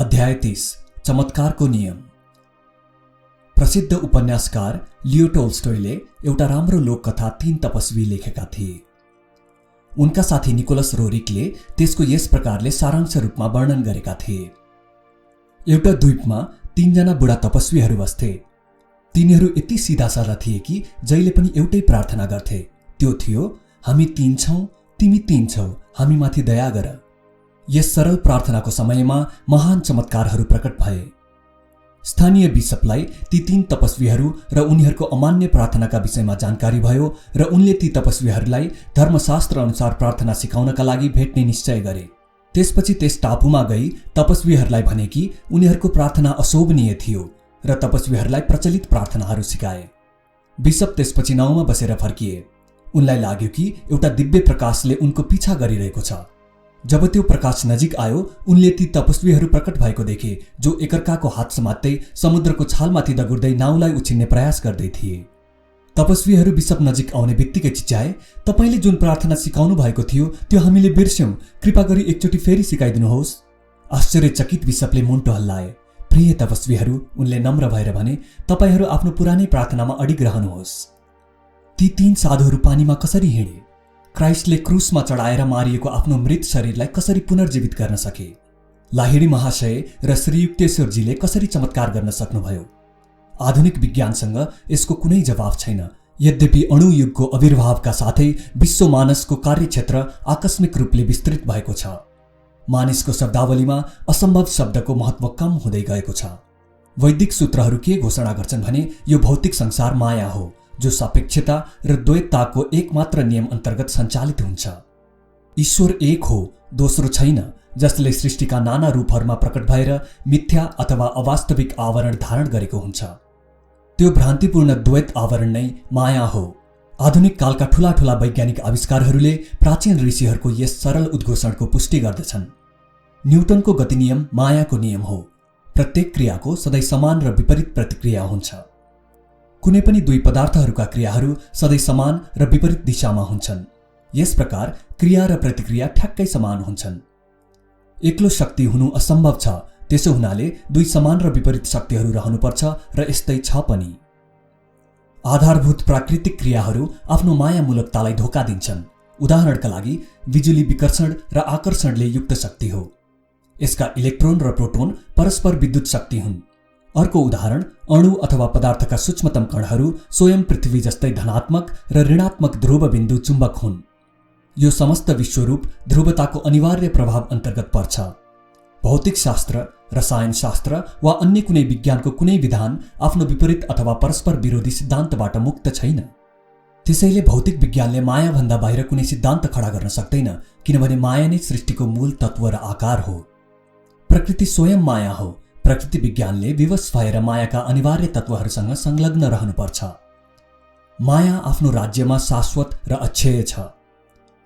अध्याय 30 चमत्कारको नियम। प्रसिद्ध उपन्यासकार लियो टोल्स्टोयले एउटा राम्रो लोककथा 3 तपस्वी लेखेका थिए। उनका साथी निकोलस रोरिकले त्यसको यस प्रकारले सारांश रूपमा वर्णन गरेका थिए। एउटा द्वीपमा 3 जना बुढा तपस्वीहरू बस्थे। तिनीहरू यति सिधासादा थिए कि जहिले पनि एउटै प्रार्थना गर्थे, त्यो थियो, हामी 3 छौं, तिमी 3 छौ, हामी माथि दया गर। यस सरल प्रार्थनाको समयमा महान चमत्कारहरू प्रकट भए। स्थानीय बिशपलाई ती 3 तपस्वीहरू र उनीहरूको अमान्य प्रार्थनाका विषयमा जानकारी भयो र उनले ती तपस्वीहरूलाई धर्मशास्त्र अनुसार प्रार्थना सिकाउनका लागि भेट्ने निश्चय गरे। त्यसपछि त्यस टापुमा गई तपस्वीहरूलाई भने कि उनीहरूको प्रार्थना अशोभनीय थियो र तपस्वीहरूलाई प्रचलित प्रार्थनाहरू सिकाए। बिशप त्यसपछि नाउँमा बसेर फर्किए। उनलाई लाग्यो कि एउटा दिव्य प्रकाशले उनको पिछा गरिरहेको छ। जब त्यो प्रकाश नजिक आयो, उनले ती तपस्वीहरू प्रकट भएको देखे जो एकअर्काको हात समात्दै समुद्रको छालमाथि दगुर्दै नाउँलाई उछिन्ने प्रयास गर्दै थिए। तपस्वीहरू बिशप नजिक आउने बित्तिकै चिच्याए, तपाईले जुन प्रार्थना सिकाउनु भएको थियो त्यो हामीले बिर्स्यौं, कृपा गरी एकचोटि फेरि सिकाइदिनुहोस्। आश्चर्यचकित बिशपले मुन्टो हल्लाए। प्रिय तपस्वीहरू, उनले नम्र भएर भने, तपाईहरू आफ्नो पुरानै प्रार्थनामा अडिग रहनुहोस्। ती 3 साधुहरू पानीमा कसरी हिँडे? क्राइस्टले क्रुसमा चढाएर मारिएको आफ्नो मृत शरीरलाई कसरी पुनर्जीवित गर्न सके? लाहिडी महाशय र श्रीयुक्तेश्वरजीले कसरी चमत्कार गर्न सक्नुभयो? आधुनिक विज्ञानसँग यसको कुनै जवाफ छैन। यद्यपि अणुयुगको आविर्भावका साथै विश्व मानसको कार्यक्षेत्र आकस्मिक रूपले विस्तृत भएको छ। मानिसको शब्दावलीमा असम्भव शब्दको महत्व कम हुँदै गएको छ। वैदिक सूत्रहरू के घोषणा गर्छन् भने यो भौतिक संसार माया हो जो सापेक्षता र द्वैतताको एकमात्र नियम अन्तर्गत सञ्चालित हुन्छ। ईश्वर एक हो, दोस्रो छैन, जसले सृष्टिका नाना रूपहरूमा प्रकट भएर मिथ्या अथवा अवास्तविक आवरण धारण गरेको हुन्छ। त्यो भ्रान्तिपूर्ण द्वैत आवरण नै माया हो। आधुनिक कालका ठूला ठूला वैज्ञानिक आविष्कारहरूले प्राचीन ऋषिहरूको यस सरल उद्घोषणको पुष्टि गर्दछन्। न्युटनको गति नियम मायाको नियम हो। प्रत्येक क्रियाको सधैँ समान र विपरीत प्रतिक्रिया हुन्छ। कुनै पनि 2 पदार्थहरूका क्रियाहरू सधैँ समान र विपरीत दिशामा हुन्छन्। यस प्रकार क्रिया र प्रतिक्रिया ठ्याक्कै समान हुन्छन्। एक्लो शक्ति हुनु असम्भव छ, त्यसो हुनाले 2 समान र विपरीत शक्तिहरू रहनुपर्छ र यस्तै छ पनि। आधारभूत प्राकृतिक क्रियाहरू आफ्नो मायामूलकतालाई धोका दिन्छन्। उदाहरणका लागि बिजुली विकर्षण र आकर्षणले युक्त शक्ति हो। यसका इलेक्ट्रोन र प्रोटोन परस्पर विद्युत शक्ति हुन्। अर्को उदाहरण अणु अथवा पदार्थका सूक्ष्मतम कणहरू स्वयं पृथ्वी जस्तै धनात्मक र ऋणात्मक ध्रुव बिन्दु चुम्बक हुन्। यो समस्त विश्वरूप ध्रुवताको अनिवार्य प्रभाव अन्तर्गत पर्छ। भौतिक शास्त्र, रसायनशास्त्र वा अन्य कुनै विज्ञानको कुनै विधान आफ्नो विपरीत अथवा परस्पर विरोधी सिद्धान्तबाट मुक्त छैन। त्यसैले भौतिक विज्ञानले मायाभन्दा बाहिर कुनै सिद्धान्त खडा गर्न सक्दैन, किनभने माया नै सृष्टिको मूल तत्त्व र आकार हो। प्रकृति स्वयं माया हो। प्रकृति विज्ञानले विवश भएर मायाका अनिवार्य तत्त्वहरूसँग संलग्न रहनुपर्छ। माया आफ्नो राज्यमा शाश्वत र अक्षय छ।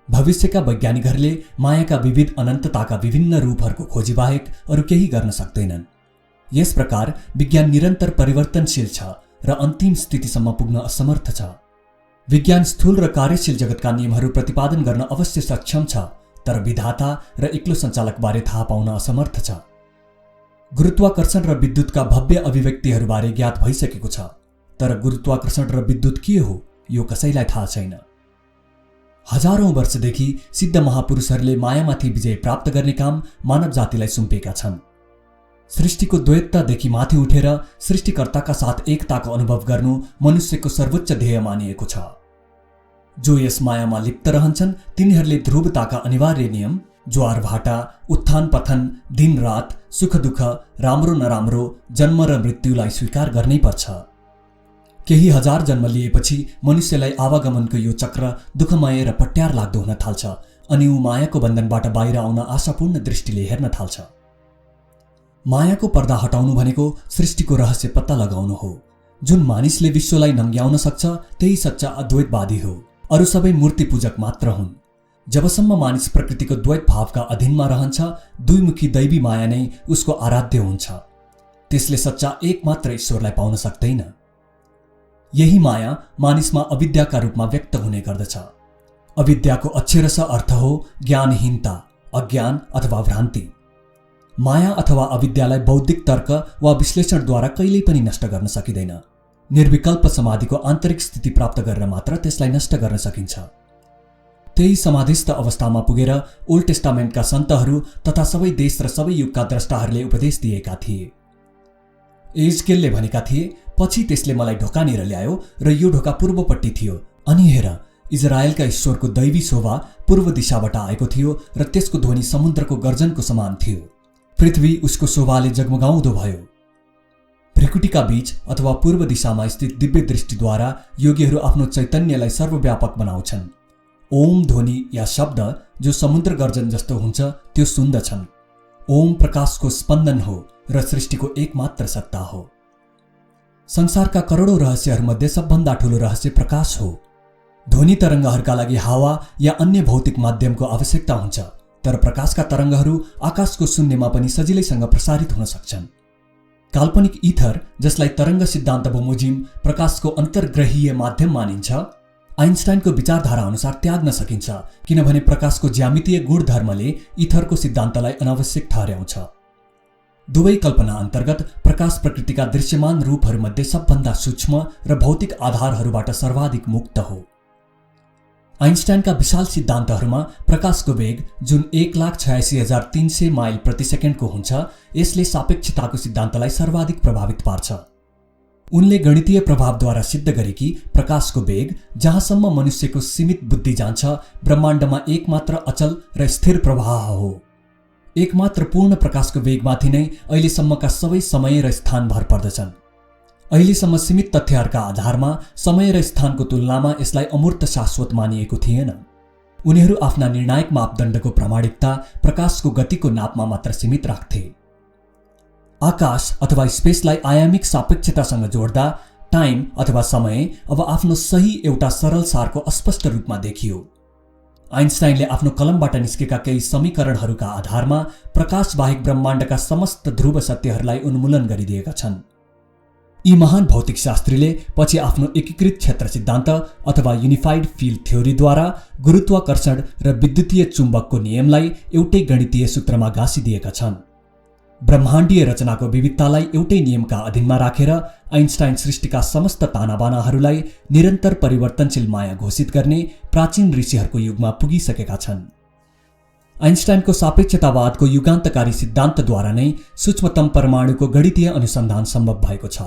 भविष्यका वैज्ञानिकहरूले मायाका विविध अनन्तताका विभिन्न रूपहरूको खोजी बाहेक अरू केही गर्न सक्दैनन्। यस प्रकार विज्ञान निरन्तर परिवर्तनशील छ र अन्तिम स्थितिसम्म पुग्न असमर्थ छ। विज्ञान स्थूल र कार्यशील जगतका नियमहरू प्रतिपादन गर्न अवश्य सक्षम छ, तर विधाता र एक्लो सञ्चालकबारे थाहा पाउन असमर्थ छ। गुरुत्वाकर्षण र विद्युतका भव्य अभिव्यक्तिहरूबारे ज्ञात भइसकेको छ, तर गुरुत्वाकर्षण र विद्युत के हो यो कसैलाई थाहा छैन। हजारौं वर्षदेखि सिद्ध महापुरुषहरूले मायामाथि विजय प्राप्त गर्ने काम मानव जातिलाई सुम्पेका छन्। सृष्टिको द्वैततादेखि माथि उठेर सृष्टिकर्ताका साथ एकताको अनुभव गर्नु मनुष्यको सर्वोच्च ध्येय मानिएको छ। जो यस मायामा लिप्त रहन्छन् तिनीहरूले ध्रुवताका अनिवार्य नियम, ज्वार भाटा, उत्थान पतन, दिन रात, सुख दुःख, राम्रो नराम्रो, जन्म र मृत्युलाई स्वीकार गर्नै पर्छ। केही हजार जन्म लिएपछि मनुष्यलाई आवागमनको यो चक्र दुःखमय र पट्यार लाग्दो हुन थाल्छ अनि ऊ मायाको बन्धनबाट बाहिर आउन आशापूर्ण दृष्टिले हेर्न थाल्छ। मायाको पर्दा हटाउनु भनेको सृष्टिको रहस्य पत्ता लगाउनु हो। जुन मानिसले विश्वलाई नङ्ग्याउन सक्छ त्यही सच्चा अद्वैतवादी हो। अरू सबै मूर्ति पूजक मात्र हुन्। जबसम्म मानिस प्रकृतिको द्वैत भावका अधीनमा रहन्छ, दुईमुखी दैवी माया नै उसको आराध्य हुन्छ। त्यसले सच्चा एकमात्र ईश्वरलाई पाउन सक्दैन। यही माया मानिसमा अविद्याका रूपमा व्यक्त हुने गर्दछ। अविद्याको अक्षरश अर्थ हो ज्ञानहीनता, अज्ञान अथवा भ्रान्ति। माया अथवा अविद्यालाई बौद्धिक तर्क वा विश्लेषणद्वारा कहिल्यै पनि नष्ट गर्न सकिँदैन। निर्विकल्प समाधिको आन्तरिक स्थिति प्राप्त गरेर मात्र त्यसलाई नष्ट गर्न सकिन्छ। त्यही समाधिस्थ अवस्थामा पुगेर ओल्ड टेस्टामेन्टका सन्तहरू तथा सबै देश र सबै युगका द्रष्टाहरूले उपदेश दिएका थिए। एजकेलले भनेका थिए, पछि त्यसले मलाई ढोकानिर ल्यायो र यो ढोका पूर्वपट्टि थियो, अनि हेर, इजरायलका ईश्वरको दैवी शोभा पूर्व दिशाबाट आएको थियो र त्यसको ध्वनि समुद्रको गर्जनको समान थियो। पृथ्वी उसको शोभाले जगमगाउँदो भयो। भृकुटीका बीच अथवा पूर्व दिशामा स्थित दिव्य दृष्टिद्वारा योगीहरू आफ्नो चैतन्यलाई सर्वव्यापक बनाउँछन्। ओम ध्वनि या शब्द जो समुद्र गर्जन जस्तो हुन्छ त्यो सुन्दछन्। ओम प्रकाशको स्पन्दन हो र सृष्टिको एकमात्र सत्ता हो। संसारका करोडौं रहस्यहरूमध्ये सबभन्दा ठूलो रहस्य प्रकाश हो। ध्वनि तरङ्गहरूका लागि हावा या अन्य भौतिक माध्यमको आवश्यकता हुन्छ, तर प्रकाशका तरङ्गहरू आकाशको शून्यमा पनि सजिलैसँग प्रसारित हुन सक्छन्। काल्पनिक इथर, जसलाई तरङ्ग सिद्धान्त बमोजिम प्रकाशको अन्तर्ग्रहीय माध्यम मानिन्छ, आइन्स्टाइनको विचारधारा अनुसार त्याग्न सकिन्छ, किनभने प्रकाशको ज्यामितीय गुणधर्मले इथरको सिद्धान्तलाई अनावश्यक ठहर्याउँछ। दुवै कल्पना अन्तर्गत प्रकाश प्रकृतिका दृश्यमान रूपहरूमध्ये सबभन्दा सूक्ष्म र भौतिक आधारहरूबाट सर्वाधिक मुक्त हो। आइन्स्टाइनका विशाल सिद्धान्तहरूमा प्रकाशको वेग जुन 1,86,300 माइल प्रति सेकेन्डको हुन्छ, यसले सापेक्षताको सिद्धान्तलाई सर्वाधिक प्रभावित पार्छ। उनले गणितीय प्रभावद्वारा सिद्ध गरे कि प्रकाशको वेग जहाँसम्म मनुष्यको सीमित बुद्धि जान्छ, ब्रह्माण्डमा एकमात्र अचल र स्थिर प्रवाह हो। एकमात्र पूर्ण प्रकाशको वेगमाथि नै अहिलेसम्मका सबै समय र स्थान भर पर्दछन्। अहिलेसम्म सीमित तथ्यहरूका आधारमा समय र स्थानको तुलनामा यसलाई अमूर्त शाश्वत मानिएको थिएन। उनीहरू आफ्ना निर्णायक मापदण्डको प्रामाणिकता प्रकाशको गतिको नापमा मात्र सीमित राख्थे। आकाश अथवा स्पेसलाई आयामिक सापेक्षतासँग जोड्दा टाइम अथवा समय अब आफ्नो सही एउटा सरल सारको अस्पष्ट रूपमा देखियो। आइन्स्टाइनले आफ्नो कलमबाट निस्केका केही समीकरणहरूका आधारमा प्रकाशबाहेक ब्रह्माण्डका समस्त ध्रुव सत्यहरूलाई उन्मूलन गरिदिएका छन्। यी महान भौतिक शास्त्रीले पछि आफ्नो एकीकृत क्षेत्र सिद्धान्त अथवा युनिफाइड फिल्ड थ्योरीद्वारा गुरुत्वाकर्षण र विद्युतीय चुम्बकको नियमलाई एउटै गणितीय सूत्रमा गाँसिदिएका छन्। ब्रह्माण्डीय रचनाको विविधतालाई एउटै नियमका अधीनमा राखेर आइन्स्टाइन सृष्टिका समस्त तानाबानाहरूलाई निरन्तर परिवर्तनशील माया घोषित गर्ने प्राचीन ऋषिहरूको युगमा पुगिसकेका छन्। आइन्स्टाइनको सापेक्षतावादको युगान्तकारी सिद्धान्तद्वारा नै सूक्ष्मतम परमाणुको गणितीय अनुसन्धान सम्भव भएको छ।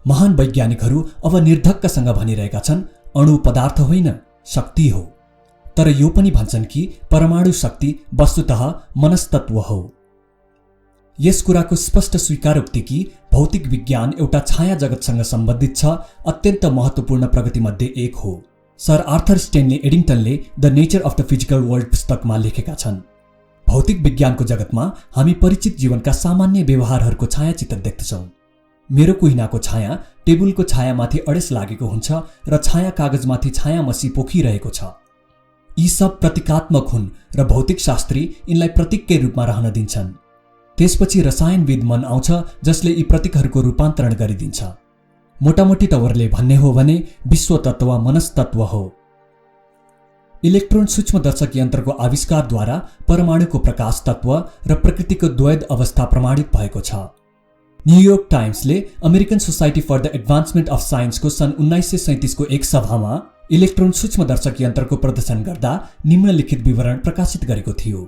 महान वैज्ञानिकहरू अब निर्धक्कसँग भनिरहेका छन्, अणु पदार्थ होइन, शक्ति हो। तर यो पनि भन्छन् कि परमाणु शक्ति वस्तुतः मनस्तत्व हो। यस कुराको स्पष्ट स्वीकारोक्ति कि भौतिक विज्ञान एउटा छाया जगतसँग सम्बन्धित छ अत्यन्त महत्त्वपूर्ण प्रगतिमध्ये एक हो। सर आर्थर स्टेनले एडिङटनले the nature of the physical world पुस्तकमा लेखेका छन्। भौतिक विज्ञानको जगतमा हामी परिचित जीवनका सामान्य व्यवहारहरूको छायाचित्र देख्दछौँ। मेरो कुहिनाको छाया टेबुलको छायामाथि अडेस लागेको हुन्छ र छाया कागजमाथि छाया मसी पोखिरहेको छ। यी सब प्रतीकात्मक हुन् र भौतिक शास्त्री यिनलाई प्रतीककै रूपमा रहन दिन्छन्। त्यसपछि रसायनविद मन आउँछ जसले यी प्रतीकहरूको रूपान्तरण गरिदिन्छ। मोटामोटी तवरले भन्ने हो भने विश्व तत्व मनस्तत्व हो। इलेक्ट्रोन सूक्ष्मदर्शक यन्त्रको आविष्कारद्वारा परमाणुको प्रकाश तत्व र प्रकृतिको द्वैध अवस्था प्रमाणित भएको छ। न्युयोर्क टाइम्सले American society for the advancement of साइन्सको सन् 1937 को एक सभामा इलेक्ट्रोन सूक्ष्मदर्शक यन्त्रको प्रदर्शन गर्दा निम्नलिखित विवरण प्रकाशित गरेको थियो।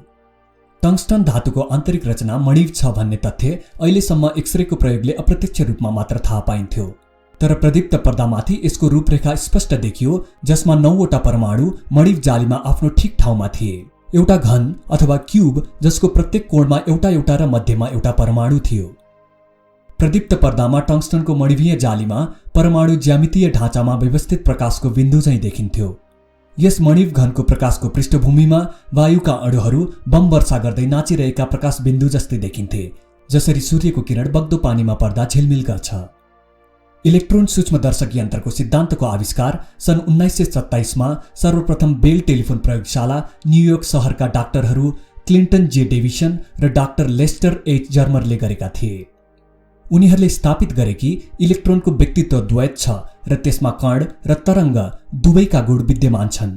टंगस्टन धातुको आन्तरिक रचना मणिव छ भन्ने तथ्य अहिलेसम्म एक्सरेको प्रयोगले अप्रत्यक्ष रूपमा मात्र थाहा पाइन्थ्यो, तर प्रदीप्त पर्दामाथि यसको रूपरेखा स्पष्ट देखियो, जसमा 9वटा परमाणु मणिव जालीमा आफ्नो ठिक ठाउँमा थिए। एउटा घन अथवा क्यूब जसको प्रत्येक कोणमा एउटा र मध्यमा एउटा परमाणु थियो। प्रदीप्त पर्दामा टंगस्टनको मणिवीय जालीमा परमाणु ज्यामितीय ढाँचामा व्यवस्थित प्रकाशको बिन्दु चाहिँ देखिन्थ्यो। यस मणिव घनको प्रकाशको पृष्ठभूमिमा वायुका अणुहरू बम वर्षा गर्दै नाचिरहेका प्रकाश बिन्दु जस्तै देखिन्थे, जसरी सूर्यको किरण बग्दो पानीमा पर्दा झिलमिल गर्छ। इलेक्ट्रोन सूक्ष्मदर्शक यन्त्रको सिद्धान्तको आविष्कार सन् 1927 मा सर्वप्रथम बेल टेलिफोन प्रयोगशाला न्युयोर्क शहरका डाक्टरहरू क्लिन्टन जे डेभिसन र डाक्टर लेस्टर एच जर्मरले गरेका थिए। उनीहरूले स्थापित गरे कि इलेक्ट्रोनको व्यक्तित्व द्वैत छ र त्यसमा कण र तरङ्ग दुवैका गुण विद्यमान छन्।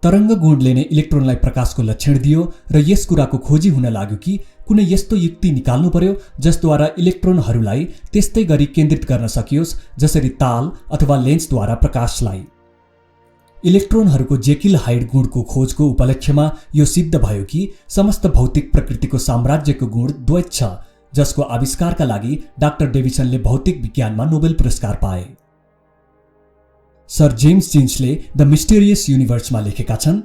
तरङ्ग गुणले नै इलेक्ट्रोनलाई प्रकाशको लक्षण दियो र यस कुराको खोजी हुन लाग्यो कि कुनै यस्तो युक्ति निकाल्नु पर्यो जसद्वारा इलेक्ट्रोनहरूलाई त्यस्तै गरी केन्द्रित गर्न सकियोस् जसरी ताल अथवा लेन्सद्वारा प्रकाशलाई। इलेक्ट्रोनहरूको जेकिल हाइड गुणको खोजको उपलक्ष्यमा यो सिद्ध भयो कि समस्त भौतिक प्रकृतिको साम्राज्यको गुण द्वैत छ, जसको आविष्कारका लागि डाक्टर डेभिसनले भौतिक विज्ञानमा नोबेल पुरस्कार पाए। सर जेम्स जिन्सले द मिस्टेरियस युनिभर्समा लेखेका छन्,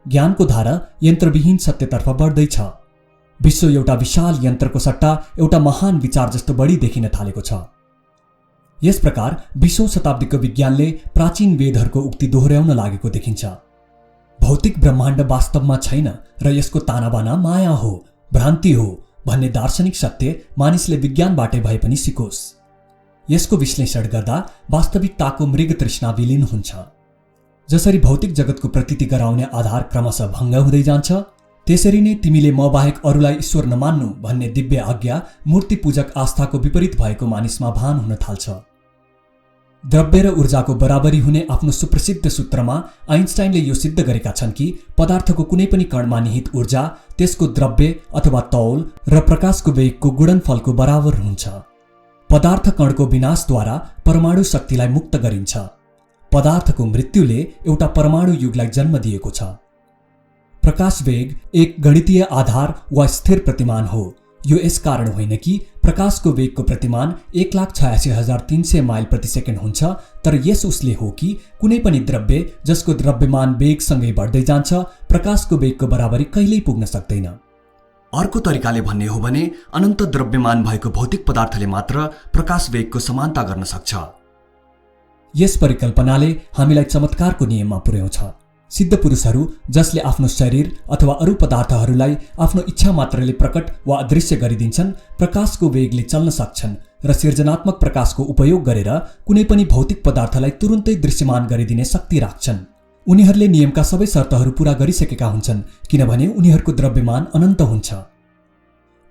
ज्ञानको धारा यन्त्रविहीन सत्यतर्फ बढ्दैछ। विश्व एउटा विशाल यन्त्रको सट्टा एउटा महान विचार जस्तो बढी देखिन थालेको छ। यस प्रकार 20औं शताब्दीको विज्ञानले प्राचीन वेदहरूको उक्ति दोहोर्याउन लागेको देखिन्छ। भौतिक ब्रह्माण्ड वास्तवमा छैन र यसको तानाबाना माया हो, भ्रान्ति हो भन्ने दार्शनिक सत्य मानिसले विज्ञानबाटै भए पनि सिकोस्। यसको विश्लेषण गर्दा वास्तविकताको मृग तृष्णा विलीन हुन्छ। जसरी भौतिक जगतको प्रतीति गराउने आधार क्रमशः भङ्ग हुँदै जान्छ, त्यसरी नै तिमीले म बाहेक अरूलाई ईश्वर नमान्नु भन्ने दिव्य आज्ञा मूर्ति पूजक आस्थाको विपरीत भएको मानिसमा भान हुन थाल्छ। द्रव्य र ऊर्जाको बराबरी हुने आफ्नो सुप्रसिद्ध सूत्रमा आइन्स्टाइनले यो सिद्ध गरेका छन् कि पदार्थको कुनै पनि कणमा निहित ऊर्जा त्यसको द्रव्य अथवा तौल र प्रकाशको वेगको गुणनफलको बराबर हुन्छ। पदार्थ कणको विनाशद्वारा परमाणु शक्तिलाई मुक्त गरिन्छ। पदार्थको मृत्युले एउटा परमाणु युगलाई जन्म दिएको छ। प्रकाश वेग एक गणितीय आधार वा स्थिर प्रतिमान हो। यो यस कारण होइन कि प्रकाशको वेगको प्रतिमान 1,86,300 माइल प्रति सेकेन्ड हुन्छ, तर यस उसले हो कि कुनै पनि द्रव्य जसको द्रव्यमान वेगसँगै बढ्दै जान्छ प्रकाशको वेगको बराबरी कहिल्यै पुग्न सक्दैन। अर्को तरिकाले भन्ने हो भने अनन्त द्रव्यमान भएको भौतिक पदार्थले मात्र प्रकाश वेगको समानता गर्न सक्छ। यस परिकल्पनाले हामीलाई चमत्कारको नियममा पुर्याउँछ। सिद्ध पुरुषहरू जसले आफ्नो शरीर अथवा अरू पदार्थहरूलाई आफ्नो इच्छा मात्रले प्रकट वा अदृश्य गरिदिन्छन्, प्रकाशको वेगले चल्न सक्छन् र सृजनात्मक प्रकाशको उपयोग गरेर कुनै पनि भौतिक पदार्थलाई तुरुन्तै दृश्यमान गरिदिने शक्ति राख्छन्। उनीहरूले नियमका सबै शर्तहरू पूरा गरिसकेका हुन्छन्, किनभने उनीहरूको द्रव्यमान अनन्त हुन्छ।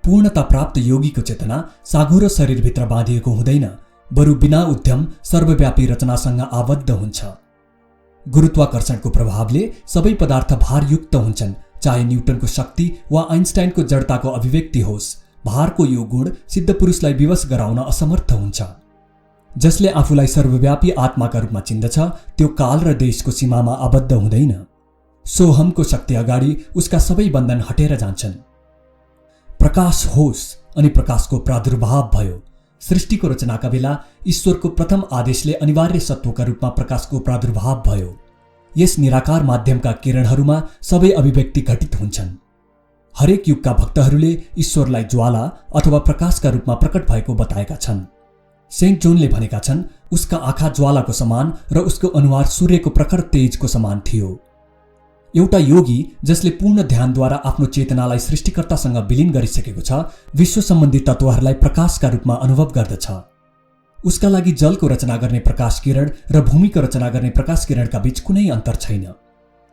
पूर्णता प्राप्त योगीको चेतना साँघुरो शरीरभित्र बाँधिएको हुँदैन, बरु बिना उद्यम सर्वव्यापी रचनासँग आबद्ध हुन्छ। गुरुत्वाकर्षणको प्रभावले सबै पदार्थ भारयुक्त हुन्छन्, चाहे न्युटनको शक्ति वा आइन्स्टाइनको जडताको अभिव्यक्ति होस्। भारको यो गुण सिद्ध पुरुषलाई विवश गराउन असमर्थ हुन्छ। जसले आफूलाई सर्वव्यापी आत्माका रूपमा चिन्दछ, त्यो काल र देशको सीमामा आबद्ध हुँदैन। सोहमको शक्ति अगाडि उसका सबै बन्धन हटेर जान्छन्। प्रकाश होस् अनि प्रकाशको प्रादुर्भाव भयो। सृष्टिको रचनाका बेला ईश्वरको प्रथम आदेशले अनिवार्य सत्वका रूपमा प्रकाशको प्रादुर्भाव भयो। यस निराकार माध्यमका किरणहरूमा सबै अभिव्यक्ति घटित हुन्छन्। हरेक युगका भक्तहरूले ईश्वरलाई ज्वाला अथवा प्रकाशका रूपमा प्रकट भएको बताएका छन्। सेन्ट जोनले भनेका छन्, उसका आँखा ज्वालाको समान र उसको अनुहार सूर्यको प्रखर तेजको समान थियो। एउटा योगी जसले पूर्ण ध्यानद्वारा आफ्नो चेतनालाई सृष्टिकर्तासँग विलीन गरिसकेको छ, विश्व सम्बन्धी तत्त्वहरूलाई प्रकाशका रूपमा अनुभव गर्दछ। उसका लागि जलको रचना गर्ने प्रकाश किरण र भूमिको रचना गर्ने प्रकाश किरणका बीच कुनै अन्तर छैन।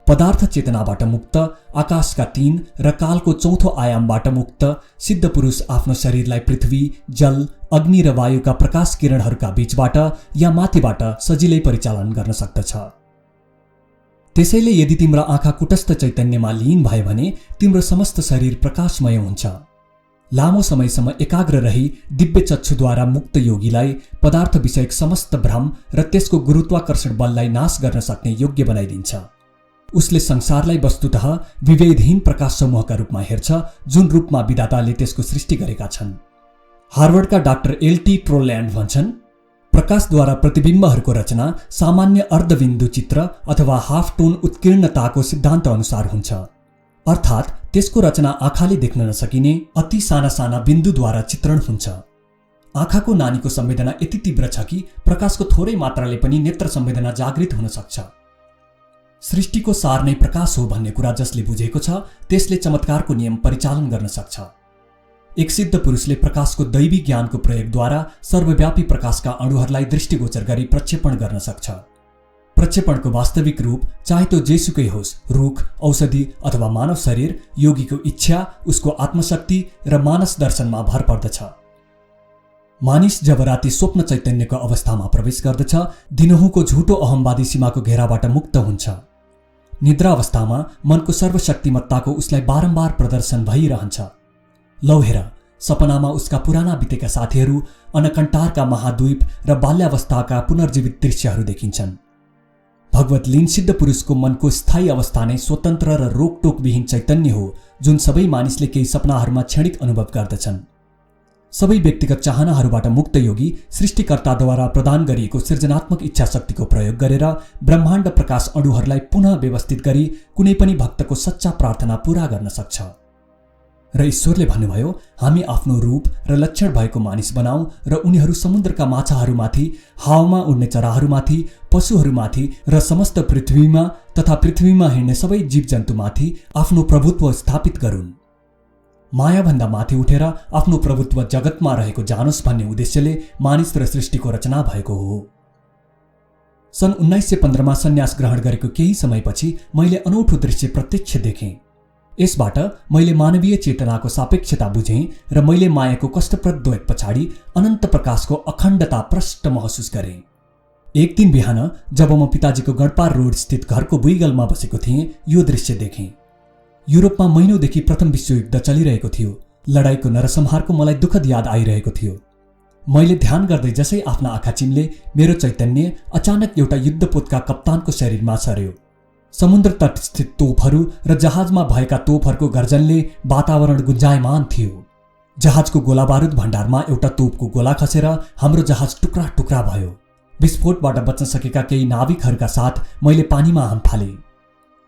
पदार्थ चेतनाबाट मुक्त, आकाशका 3 र कालको चौथो आयामबाट मुक्त सिद्ध पुरुष आफ्नो शरीरलाई पृथ्वी, जल, अग्नि र वायुका प्रकाश किरणहरूका बीचबाट या माथिबाट सजिलै परिचालन गर्न सक्दछ। त्यसैले यदि तिम्रो आँखा कुटस्थ चैतन्यमा लीन भयो भने तिम्रो समस्त शरीर प्रकाशमय हुन्छ। लामो समयसम्म एकाग्र रही दिव्य चक्षुद्वारा मुक्त योगीलाई पदार्थ विषयक समस्त भ्रम र त्यसको गुरुत्वाकर्षण बललाई नाश गर्न सक्ने योग्य बनाइदिन्छ। उसले संसारलाई वस्तुतः विभेदहीन प्रकाश समूहका रूपमा हेर्छ, जुन रूपमा विधाताले त्यसको सृष्टि गरेका छन्। हार्वर्डका डाक्टर एल.टी. ट्रोल्यान्ड भन्छन्, प्रकाशद्वारा प्रतिबिम्बहरूको रचना सामान्य अर्धबिन्दु चित्र अथवा हाफ टोन उत्कीर्णताको सिद्धान्त अनुसार हुन्छ। अर्थात् त्यसको रचना आँखाले देख्न नसकिने अति साना साना बिन्दुद्वारा चित्रण हुन्छ। आँखाको नानीको संवेदना यति तीव्र छ कि प्रकाशको थोरै मात्राले पनि नेत्र संवेदना जागृत हुन सक्छ। सृष्टिको सार नै प्रकाश हो भन्ने कुरा जसले बुझेको छ, त्यसले चमत्कारको नियम परिचालन गर्न सक्छ। एक सिद्ध पुरुषले प्रकाशको दैवी ज्ञानको प्रयोगद्वारा सर्वव्यापी प्रकाशका अणुहरूलाई दृष्टिगोचर गरी प्रक्षेपण गर्न सक्छ। प्रक्षेपणको वास्तविक रूप चाहे त्यो जेसुकै होस्, रुख, औषधि अथवा मानव शरीर, योगीको इच्छा, उसको आत्मशक्ति र मानस दर्शनमा भर पर्दछ। मानिस जब राति स्वप्न चैतन्यको अवस्थामा प्रवेश गर्दछ, दिनहुँको झुटो अहम्वादी सीमाको घेराबाट मुक्त हुन्छ। निद्रावस्थामा मनको सर्वशक्तिमत्ताको उसलाई बारम्बार प्रदर्शन भइरहन्छ। लौ हेर, सपनामा उसका पुराना बितेका साथीहरू, अनकन्टारका महाद्वीप र बाल्यावस्थाका पुनर्जीवित दृश्यहरू देखिन्छन्। भगवत लीन सिद्ध पुरुषको मनको स्थायी अवस्था नै स्वतन्त्र र रोकटोकविहीन चैतन्य हो, जुन सबै मानिसले केही सपनाहरूमा क्षणिक अनुभव गर्दछन्। सबै व्यक्तिगत चाहनाहरूबाट मुक्त योगी सृष्टिकर्ताद्वारा प्रदान गरिएको सृजनात्मक इच्छाशक्तिको प्रयोग गरेर ब्रह्माण्ड प्रकाश अणुहरूलाई पुनः व्यवस्थित गरी कुनै पनि भक्तको सच्चा प्रार्थना पूरा गर्न सक्छ। र ईश्वरले भन्नुभयो, हामी आफ्नो रूप र लक्षण भएको मानिस बनाऊ र उनीहरू समुद्रका माछाहरूमाथि, हावामा उड्ने चराहरूमाथि, पशुहरूमाथि र समस्त पृथ्वीमा तथा पृथ्वीमा हिँड्ने सबै जीवजन्तुमाथि आफ्नो प्रभुत्व स्थापित गरून्। मायाभन्दा माथि उठेर आफ्नो प्रभुत्व जगतमा रहेको जानोस् भन्ने उद्देश्यले मानिस र सृष्टिको रचना भएको हो। सन् 1915मा सन्यास ग्रहण गरेको केही समयपछि मैले अनौठो दृश्य प्रत्यक्ष देखेँ। यसबाट मैले मानवीय चेतनाको सापेक्षता बुझेँ र मैले मायाको कष्टप्रद द्वैत पछाडि अनन्त प्रकाशको अखण्डता प्रष्ट महसुस गरेँ। एक दिन बिहान जब म पिताजीको गणपार रोड स्थित घरको बुइगलमा बसेको थिएँ, यो दृश्य देखेँ। युरोपमा महिनौदेखि प्रथम विश्वयुद्ध चलिरहेको थियो। लडाईँको नरसंहारको मलाई दुःखद याद आइरहेको थियो। मैले ध्यान गर्दै जसै आफ्ना आँखा चिम्ले, मेरो चैतन्य अचानक एउटा युद्धपोतका कप्तानको शरीरमा सर्यो। समुद्र तटस्थित तोपहरू र जहाजमा भएका तोपहरूको गर्जनले वातावरण गुन्जायमान थियो। जहाजको गोलाबारुद भण्डारमा एउटा तोपको गोला खसेर हाम्रो जहाज टुक्रा टुक्रा भयो। विस्फोटबाट बच्न सकेका केही नाविकहरूका साथ मैले पानीमा हाम फालेँ।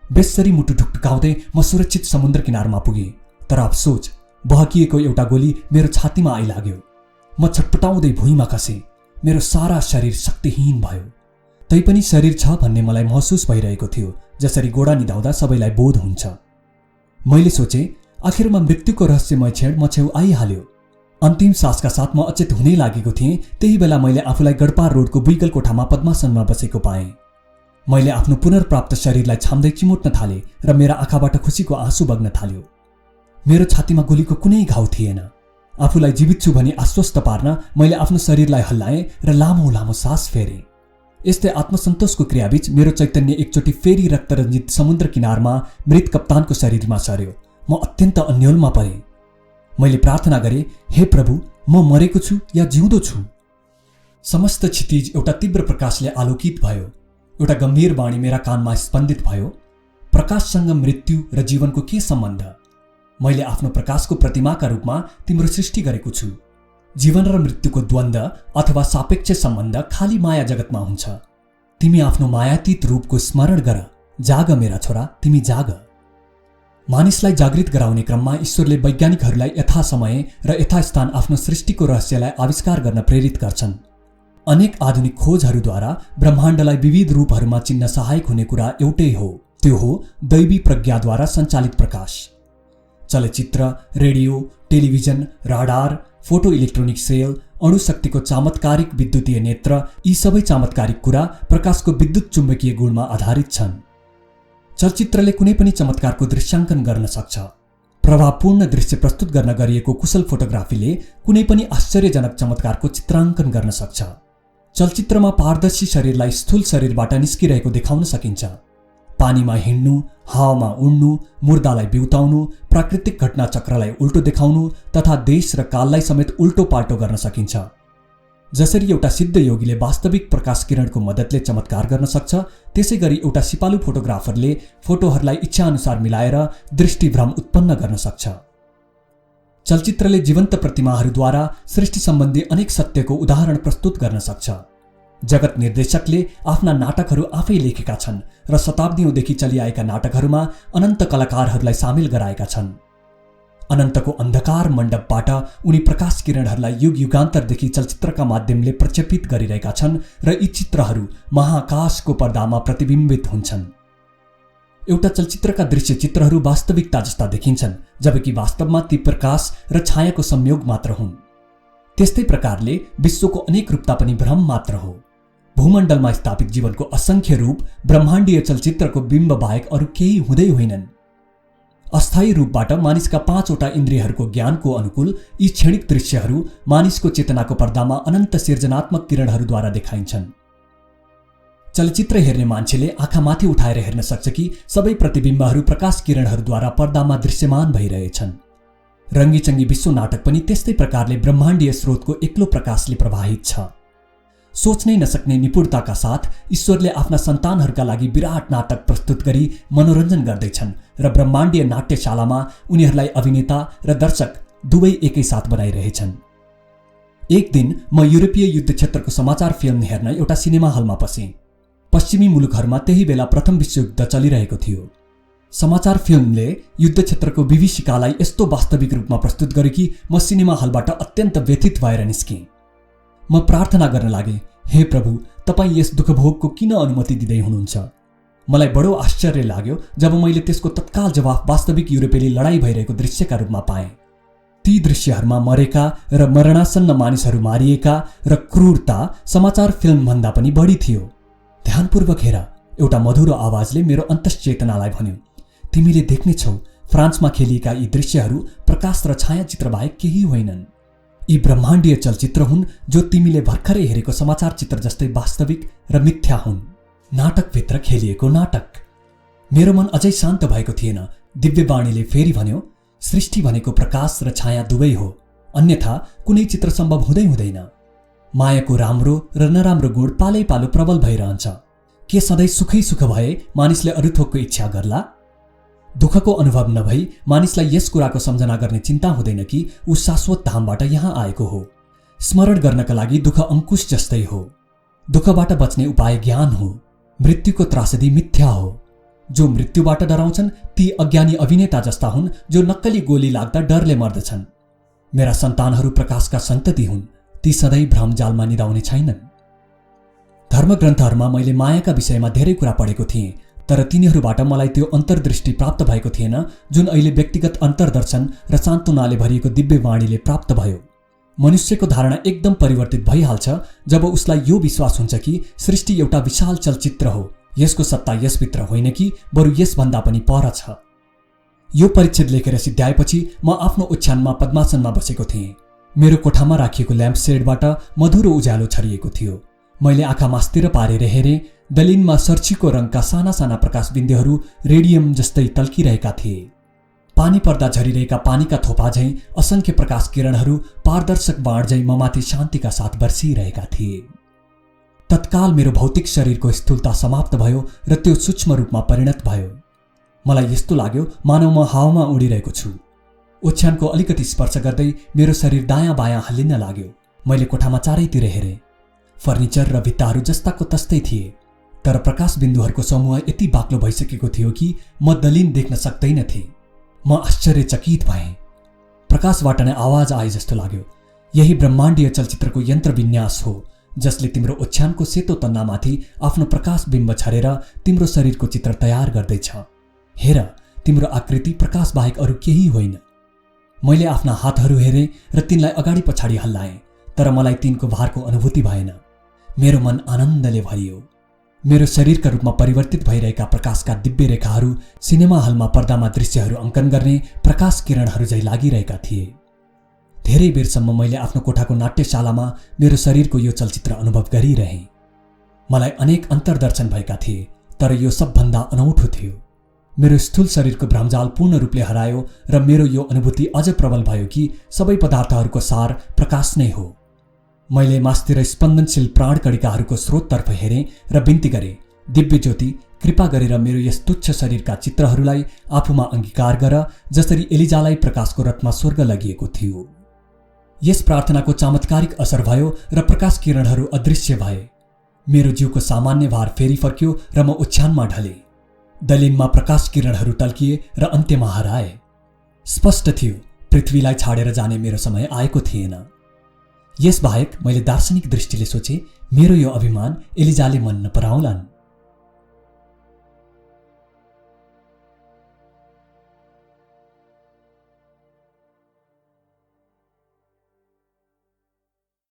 बेसरी मुटु ढुकढुकाउँदै म सुरक्षित समुद्र किनारमा पुगेँ। तर अफसोच, बहकिएको एउटा गोली मेरो छातीमा आइलाग्यो। म छटपटाउँदै भुइँमा खसेँ। मेरो सारा शरीर शक्तिहीन भयो। तैपनि शरीर छ भन्ने मलाई महसुस भइरहेको थियो, जसरी गोडा निदाउँदा सबैलाई बोध हुन्छ। मैले सोचेँ, आखिरमा मृत्युको रहस्यमय क्षण म छेउ आइहाल्यो। अन्तिम सासका साथ म अचेत हुनै लागेको थिएँ। त्यही बेला मैले आफूलाई गडपार रोडको बुइगल कोठामा पद्मासनमा बसेको पाएँ। मैले आफ्नो पुनर्प्राप्त शरीरलाई छाम्दै चिमुट्न थालेँ र मेरा आँखाबाट खुसीको आँसु बग्न थाल्यो। मेरो छातीमा गोलीको कुनै घाउ थिएन। आफूलाई जीवित छु भनी आश्वस्त पार्न मैले आफ्नो शरीरलाई हल्लाएँ र लामो लामो सास फेरेँ। यस्तै आत्मसन्तोषको क्रियाबीच मेरो चैतन्य एकचोटि फेरि रक्तरञ्जित समुद्र किनारमा मृत कप्तानको शरीरमा सर्यो। म अत्यन्त अन्योलमा परेँ। मैले प्रार्थना गरेँ, हे प्रभु, म मरेको छु या जिउँदो छु? समस्त क्षितिज एउटा तीव्र प्रकाशले आलोकित भयो। एउटा गम्भीर वाणी मेरा कानमा स्पन्दित भयो, प्रकाशसँग मृत्यु र जीवनको के सम्बन्ध? मैले आफ्नो प्रकाशको प्रतिमाका रूपमा तिम्रो सृष्टि गरेको छु। जीवन र मृत्युको द्वन्द्व अथवा सापेक्ष सम्बन्ध खाली माया जगतमा हुन्छ। तिमी आफ्नो मायातीत रूपको स्मरण गर। जाग मेरा छोरा, तिमी जाग। मानिसलाई जागृत गराउने क्रममा ईश्वरले वैज्ञानिकहरूलाई यथासमय र यथास्थान आफ्नो सृष्टिको रहस्यलाई आविष्कार गर्न प्रेरित गर्छन्। अनेक आधुनिक खोजहरूद्वारा ब्रह्माण्डलाई विविध रूपहरूमा चिन्न सहायक हुने कुरा एउटै हो, त्यो हो दैवी प्रज्ञाद्वारा सञ्चालित प्रकाश। चलचित्र, radio, television, radar, photo electronic cell, अणुशक्तिको चमत्कारिक विद्युतीय नेत्र, यी सबै चमत्कारिक कुरा प्रकाशको विद्युत चुम्बकीय गुणमा आधारित छन्। चलचित्रले कुनै पनि चमत्कारको दृश्याङ्कन गर्न सक्छ। प्रभावपूर्ण दृश्य प्रस्तुत गर्न गरिएको कुशल फोटोग्राफीले कुनै पनि आश्चर्यजनक चमत्कारको चित्राङ्कन गर्न सक्छ। चलचित्रमा पारदर्शी शरीरलाई स्थूल शरीरबाट निस्किरहेको देखाउन सकिन्छ। पानीमा हिँड्नु, हावामा उड्नु, मुर्दालाई बिउताउनु, प्राकृतिक घटनाचक्रलाई उल्टो देखाउनु तथा देश र काललाई समेत उल्टो पाल्टो गर्न सकिन्छ। जसरी एउटा सिद्ध योगीले वास्तविक प्रकाश किरणको मद्दतले चमत्कार गर्न सक्छ, त्यसैगरी एउटा सिपालु फोटोग्राफरले फोटोहरूलाई इच्छाअनुसार मिलाएर दृष्टिभ्रम उत्पन्न गर्न सक्छ। चलचित्रले जीवन्त प्रतिमाहरूद्वारा सृष्टि सम्बन्धी अनेक सत्यको उदाहरण प्रस्तुत गर्न सक्छ। जगत निर्देशकले आफ्ना नाटकहरू आफै लेखेका छन् र शताब्दीौंदेखि चलिआएका नाटकहरूमा अनन्त कलाकारहरूलाई सामेल गराएका छन्। अनन्तको अन्धकार मण्डपबाट उनी प्रकाश किरणहरूलाई युग युगान्तरदेखि चलचित्रका माध्यमले प्रक्षेपित गरिरहेका छन् र यी चित्रहरू महाकाशको पर्दामा प्रतिबिम्बित हुन्छन्। एउटा चलचित्रका दृश्य चित्रहरू वास्तविकता जस्ता देखिन्छन्, जबकि वास्तवमा ती प्रकाश र छायाको संयोग मात्र हुन्। त्यस्तै प्रकारले विश्वको अनेक रूपता पनि भ्रम मात्र हो। भूमण्डलमा स्थापित जीवनको असंख्य रूप ब्रह्माण्डीय चलचित्रको बिम्ब बाहेक अरू केही हुँदै होइनन्। अस्थायी रूपबाट मानिसका 5वटा इन्द्रियहरूको ज्ञानको अनुकूल यी क्षणिक दृश्यहरू मानिसको चेतनाको पर्दामा अनन्त सृजनात्मक किरणहरूद्वारा देखाइन्छन्। चलचित्र हेर्ने मान्छेले आँखा माथि उठाएर हेर्न सक्छ कि सबै प्रतिबिम्बहरू प्रकाश किरणहरूद्वारा पर्दामा दृश्यमान भइरहेछन्। रङ्गीचङ्गी विश्व नाटक पनि त्यस्तै प्रकारले ब्रह्माण्डीय स्रोतको एक्लो प्रकाशले प्रवाहित छ। सोच्नै नसक्ने निपुणताका साथ ईश्वरले आफ्ना सन्तानहरूका लागि विराट नाटक प्रस्तुत गरी मनोरञ्जन गर्दैछन् र ब्रह्माण्डीय नाट्यशालामा उनीहरूलाई अभिनेता र दर्शक दुवै एकैसाथ बनाइरहेछन्। एक दिन म युरोपीय युद्ध क्षेत्रको समाचार फिल्म हेर्न एउटा सिनेमा हलमा पसेँ। पश्चिमी मुलुकहरूमा त्यही बेला प्रथम विश्वयुद्ध चलिरहेको थियो। समाचार फिल्मले युद्ध क्षेत्रको विभीषिकालाई यस्तो वास्तविक रूपमा प्रस्तुत गर्यो कि म सिनेमा हलबाट अत्यन्त व्यथित भएर निस्केँ। म प्रार्थना गर्न लागेँ, हे प्रभु, तपाईँ यस दुःखभोगको किन अनुमति दिँदै हुनुहुन्छ? मलाई बडो आश्चर्य लाग्यो जब मैले त्यसको तत्काल जवाफ वास्तविक युरोपेली लडाईँ भइरहेको दृश्यका रूपमा पाएँ। ती दृश्यहरूमा मरेका र मरणासन्न मानिसहरू मारिएका र क्रूरता समाचार फिल्मभन्दा पनि बढी थियो। ध्यानपूर्वक हेर, एउटा मधुरो आवाजले मेरो अन्तश्चेतनालाई भन्यो, तिमीले देख्नेछौ फ्रान्समा खेलिएका यी दृश्यहरू प्रकाश र छायाचित्र बाहेक केही होइनन्। यी ब्रह्माण्डीय चलचित्र हुन् जो तिमीले भर्खरै हेरेको समाचार चित्र जस्तै वास्तविक र मिथ्या हुन्। नाटकभित्र खेलिएको नाटक। मेरो मन अझै शान्त भएको थिएन। दिव्यवाणीले फेरि भन्यो, सृष्टि भनेको प्रकाश र छाया दुवै हो, अन्यथा कुनै चित्र सम्भव हुँदैन। मायाको राम्रो र नराम्रो गुण पालै पालो प्रबल भइरहन्छ। के सधैँ सुखै सुख भए मानिसले अरू थोकको इच्छा गर्ला? दुःखको अनुभव नभई मानिसलाई यस कुराको सम्झना गर्ने चिन्ता हुँदैन कि ऊ शाश्वत धामबाट यहाँ आएको हो। स्मरण गर्नका लागि दुःख अंकुश जस्तै हो। दुःखबाट बच्ने उपाय ज्ञान हो। मृत्युको त्रासदी मिथ्या हो। जो मृत्युबाट डराउँछन् ती अज्ञानी अभिनेता जस्ता हुन् जो नक्कली गोली लाग्दा डरले मर्दछन्। मेरा सन्तानहरू प्रकाशका सन्तति हुन्। ती सधैँ भ्रमजालमा निदाउने छैनन्। धर्मग्रन्थहरूमा मैले मायाका विषयमा धेरै कुरा पढेको थिएँ, तर तिनीहरूबाट मलाई त्यो अन्तर्दृष्टि प्राप्त भएको थिएन जुन अहिले व्यक्तिगत अन्तर्दर्शन र सान्त्वनाले भरिएको दिव्यवाणीले प्राप्त भयो। मनुष्यको धारणा एकदम परिवर्तित भइहाल्छ जब उसलाई यो विश्वास हुन्छ कि सृष्टि एउटा विशाल चलचित्र हो, यसको सत्ता यसभित्र होइन कि बरु यसभन्दा पनि पर छ। यो परिच्छेद लेखेर सिद्ध्याएपछि म आफ्नो ओछ्यानमा पद्मासनमा बसेको थिएँ। मेरो कोठामा राखिएको ल्याम्प सेडबाट मधुरो उज्यालो छरिएको थियो। मैले आँखा मास्तिर पारेर हेरेँ। दलिनमा सर्छीको रङका साना साना प्रकाश बिन्दुहरू रेडियम जस्तै टल्किरहेका थिए। पानी पर्दा झरिरहेका पानीका थोपा झैं असंख्य प्रकाश किरणहरू पारदर्शक बाण झैं ममाथि शान्तिका साथ बर्सिरहेका थिए। तत्काल मेरो भौतिक शरीरको स्थूलता समाप्त भयो र त्यो सूक्ष्म रूपमा परिणत भयो। मलाई यस्तो लाग्यो मानव म हावामा उडिरहेको छु। ओछ्यानको अलिकति स्पर्श गर्दै मेरो शरीर दायाँ बायाँ हल्लिन लाग्यो। मैले कोठामा चारैतिर हेरेँ। फर्निचर र भित्ताहरू जस्ताको तस्तै थिए, तर प्रकाश बिन्दुहरूको समूह यति बाक्लो भइसकेको थियो कि म दलिन देख्न सक्दैनथे। म आश्चर्यचकित भएँ। प्रकाशबाट नै आवाज आए जस्तो लाग्यो। यही ब्रह्माण्डीय चलचित्रको यन्त्र विन्यास हो जसले तिम्रो ओछ्यानको सेतो तन्नामाथि आफ्नो प्रकाश बिम्ब छरेर तिम्रो शरीरको चित्र तयार गर्दैछ। हेर, तिम्रो आकृति प्रकाश बाहेक अरू केही होइन। मैले आफ्ना हातहरू हेरेँ र तिनलाई अगाडि पछाडि हल्लाएँ, तर मलाई तिनको भारको अनुभूति भएन। मेरो मन आनन्दले भरियो। मेरो शरीरका रूपमा परिवर्तित भइरहेका प्रकाशका दिव्य रेखाहरू सिनेमा हलमा पर्दामा दृश्यहरू अङ्कन गर्ने प्रकाश किरणहरू झैं लागिरहेका थिए। धेरै बेरसम्म मैले आफ्नो कोठाको नाट्यशालामा मेरो शरीरको यो चलचित्र अनुभव गरिरहेँ। मलाई अनेक अन्तर्दर्शन भएका थिए, तर यो सबभन्दा अनौठो थियो। मेरो स्थूल शरीरको भ्रमजाल पूर्ण रूपले हरायो र मेरो यो अनुभूति अझ प्रबल भयो कि सबै पदार्थहरूको सार प्रकाश नै हो। मैले मास्तिर स्पन्दनशील प्राणकणिकाहरूको स्रोततर्फ हेरेँ र बिन्ती गरेँ, दिव्य ज्योति, कृपा गरेर मेरो यस तुच्छ शरीरका चित्रहरूलाई आफूमा अंगीकार गर जसरी एलिजालाई प्रकाशको रथमा स्वर्ग लगिएको थियो। यस प्रार्थनाको चमत्कारिक असर भयो र प्रकाश किरणहरू अदृश्य भए। मेरो जिउको सामान्य भार फेरि फर्क्यो र म ओछ्यानमा ढले। दलिनमा प्रकाश किरणहरू टल्किए र अन्त्यमा हराए। स्पष्ट थियो पृथ्वीलाई छाडेर जाने मेरो समय आएको थिएन। यसबाहेक मैले दार्शनिक दृष्टिले सोचे मेरो यो अभिमान एलिजाले मन नपराउलान्।